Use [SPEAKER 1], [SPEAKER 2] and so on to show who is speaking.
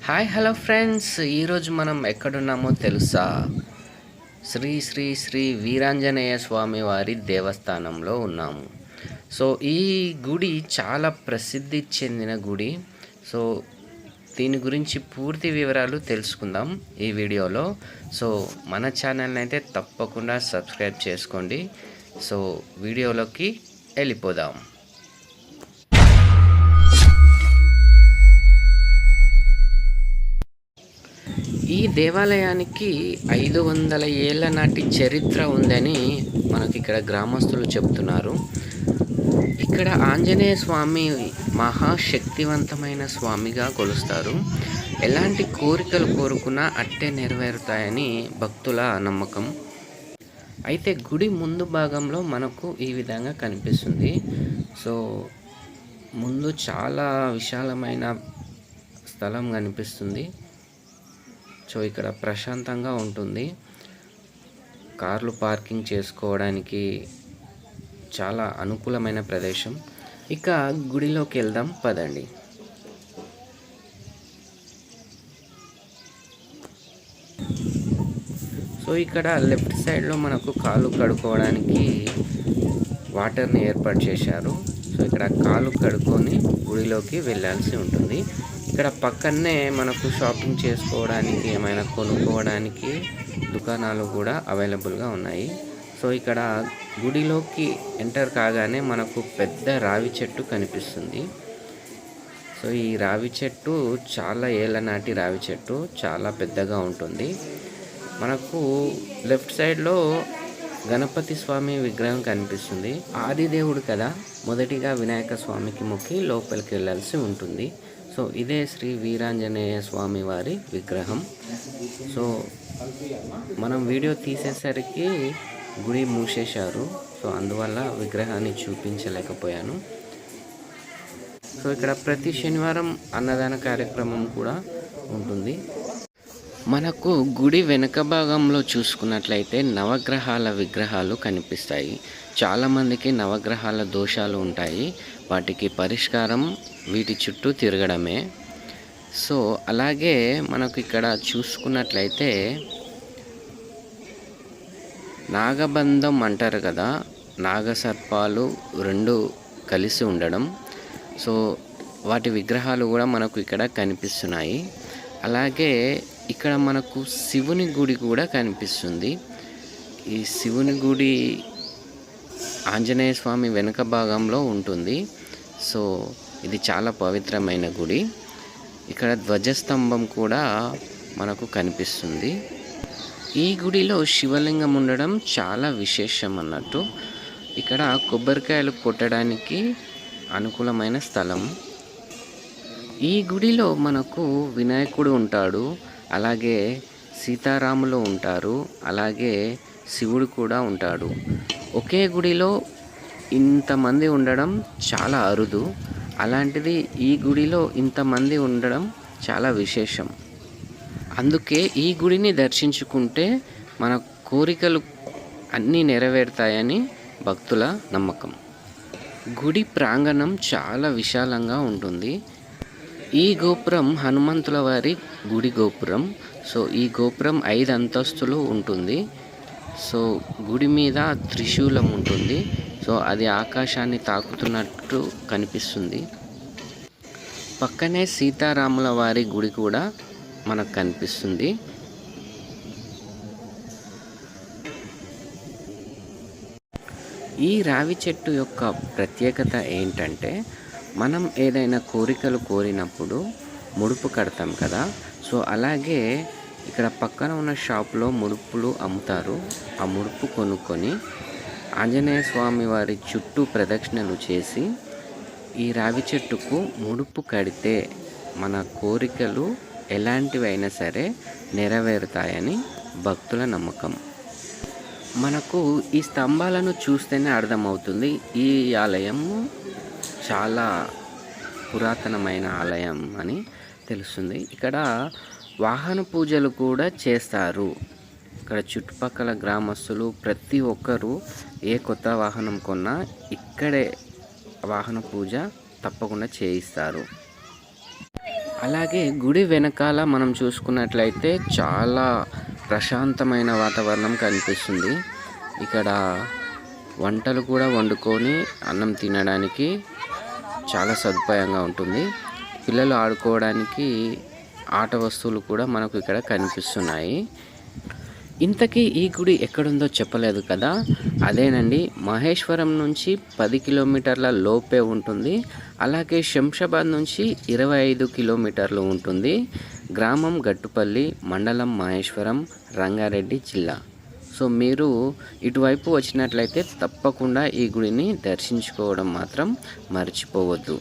[SPEAKER 1] Hi hello friends, ఈరోజు మనం ఎక్కడున్నామో తెలుసా? శ్రీ శ్రీ శ్రీ వీరాంజనేయ స్వామి వారి దేవస్థానంలో ఉన్నాము. సో ఈ గుడి చాలా ప్రసిద్ధి చెందిన గుడి. సో దీని గురించి పూర్తి వివరాలు తెలుసుకుందాం ఈ వీడియోలో. సో మన ఛానల్ని అయితే తప్పకుండా సబ్స్క్రైబ్ చేసుకోండి. సో వీడియోలోకి వెళ్ళిపోదాం. ఈ దేవాలయానికి 500 ఏళ్ల నాటి చరిత్ర ఉందని మనకి ఇక్కడ గ్రామస్తులు చెప్తున్నారు. ఇక్కడ ఆంజనేయ స్వామి మహాశక్తివంతమైన స్వామిగా కొలుస్తారు. ఎలాంటి కోరికలు కోరుకున్నా అట్టే నెరవేరుతాయని భక్తుల నమ్మకం. అయితే గుడి ముందు భాగంలో మనకు ఈ విధంగా కనిపిస్తుంది. సో ముందు చాలా విశాలమైన స్థలం కనిపిస్తుంది. సో ఇక్కడ ప్రశాంతంగా ఉంటుంది. కార్లు పార్కింగ్ చేసుకోవడానికి చాలా అనుకూలమైన ప్రదేశం. ఇక గుడిలోకి వెళ్దాం పదండి. సో ఇక్కడ లెఫ్ట్ సైడ్లో మనకు కాళ్ళు కడుక్కోవడానికి వాటర్ని ఏర్పాటు చేశారు. సో ఇక్కడ కాళ్ళు కడుక్కొని గుడిలోకి వెళ్ళాల్సి ఉంటుంది. ఇక్కడ పక్కనే మనకు షాపింగ్ చేసుకోవడానికి, ఏమైనా కొనుక్కోవడానికి దుకాణాలు కూడా అవైలబుల్గా ఉన్నాయి. సో ఇక్కడ గుడిలోకి ఎంటర్ కాగానే మనకు పెద్ద రావి చెట్టు కనిపిస్తుంది. సో ఈ రావి చెట్టు చాలా ఏళ్ళ నాటి రావి చెట్టు, చాలా పెద్దగా ఉంటుంది. మనకు లెఫ్ట్ సైడ్లో గణపతి స్వామి విగ్రహం కనిపిస్తుంది. ఆదిదేవుడు కదా, మొదటిగా వినాయక స్వామికి మొక్కి లోపలికి వెళ్ళాల్సి ఉంటుంది. సో ఇదే శ్రీ వీరాంజనేయ స్వామి వారి విగ్రహం. సో మనం వీడియో తీసేసరికి గుడి మూసేశారు. సో అందువల్ల విగ్రహాన్ని చూపించలేకపోయాను. సో ఇక్కడ ప్రతి శనివారం అన్నదాన కార్యక్రమం కూడా ఉంటుంది. మనకు గుడి వెనుక భాగంలో చూసుకున్నట్లయితే నవగ్రహాల విగ్రహాలు కనిపిస్తాయి. చాలామందికి నవగ్రహాల దోషాలు ఉంటాయి. వాటికి పరిష్కారం వీటి చుట్టూ తిరగడమే. సో అలాగే మనకు ఇక్కడ చూసుకున్నట్లయితే నాగబంధం అంటారు కదా, నాగసర్పాలు రెండు కలిసి ఉండడం. సో వాటి విగ్రహాలు కూడా మనకు ఇక్కడ కనిపిస్తున్నాయి. అలాగే ఇక్కడ మనకు శివుని గుడి కూడా కనిపిస్తుంది. ఈ శివుని గుడి ఆంజనేయ స్వామి వెనుక భాగంలో ఉంటుంది. సో ఇది చాలా పవిత్రమైన గుడి. ఇక్కడ ధ్వజస్తంభం కూడా మనకు కనిపిస్తుంది. ఈ గుడిలో శివలింగం ఉండడం చాలా విశేషం అన్నట్టు. ఇక్కడ కొబ్బరికాయలు కొట్టడానికి అనుకూలమైన స్థలం. ఈ గుడిలో మనకు వినాయకుడు ఉంటాడు, అలాగే సీతారాములు ఉంటారు, అలాగే శివుడు కూడా ఉంటాడు. ఒకే గుడిలో ఇంతమంది ఉండడం చాలా అరుదు. అలాంటిది ఈ గుడిలో ఇంతమంది ఉండడం చాలా విశేషం. అందుకే ఈ గుడిని దర్శించుకుంటే మన కోరికలు అన్నీ నెరవేరుతాయని భక్తుల నమ్మకం. గుడి ప్రాంగణం చాలా విశాలంగా ఉంటుంది. ఈ గోపురం హనుమంతుల వారి గుడి గోపురం. సో ఈ గోపురం 5 అంతస్తులు ఉంటుంది. సో గుడి మీద త్రిశూలం ఉంటుంది. సో అది ఆకాశాన్ని తాకుతున్నట్టు కనిపిస్తుంది. పక్కనే సీతారాముల వారి గుడి కూడా మనకు కనిపిస్తుంది. ఈ రావి చెట్టు యొక్క ప్రత్యేకత ఏంటంటే, మనం ఏదైనా కోరికలు కోరినప్పుడు ముడుపు కడతాం కదా. సో అలాగే ఇక్కడ పక్కన ఉన్న షాప్లో ముడుపులు అమ్ముతారు. ఆ ముడుపు కొనుక్కొని ఆంజనేయ స్వామి వారి చుట్టూ ప్రదక్షిణలు చేసి ఈ రావి చెట్టుకు ముడుపు కడితే మన కోరికలు ఎలాంటివైనా సరే నెరవేరుతాయని భక్తుల నమ్మకం. మనకు ఈ స్తంభాలను చూస్తేనే అర్థమవుతుంది ఈ ఆలయం చాలా పురాతనమైన ఆలయం అని తెలుస్తుంది. ఇక్కడ వాహన పూజలు కూడా చేస్తారు. ఇక్కడ చుట్టుపక్కల గ్రామస్తులు ప్రతి ఒక్కరూ ఏ కొత్త వాహనం కొన్నా ఇక్కడే వాహన పూజ తప్పకుండా చేయిస్తారు. అలాగే గుడి వెనకాల మనం చూసుకున్నట్లయితే చాలా ప్రశాంతమైన వాతావరణం కనిపిస్తుంది. ఇక్కడ వంటలు కూడా వండుకొని అన్నం తినడానికి చాలా సదుపాయంగా ఉంటుంది. పిల్లలు ఆడుకోవడానికి ఆట వస్తువులు కూడా మనకు ఇక్కడ కనిపిస్తున్నాయి. ఇంతకీ ఈ గుడి ఎక్కడుందో చెప్పలేదు కదా, అదేనండి మహేశ్వరం నుంచి 10 కిలోమీటర్ల లోపే ఉంటుంది. అలాగే శంషాబాద్ నుంచి 25 కిలోమీటర్లు ఉంటుంది. గ్రామం గట్టుపల్లి, మండలం మహేశ్వరం, రంగారెడ్డి జిల్లా. సో మీరు ఇటువైపు వచ్చినట్లయితే తప్పకుండా ఈ గుడిని దర్శించుకోవడం మాత్రం మర్చిపోవద్దు.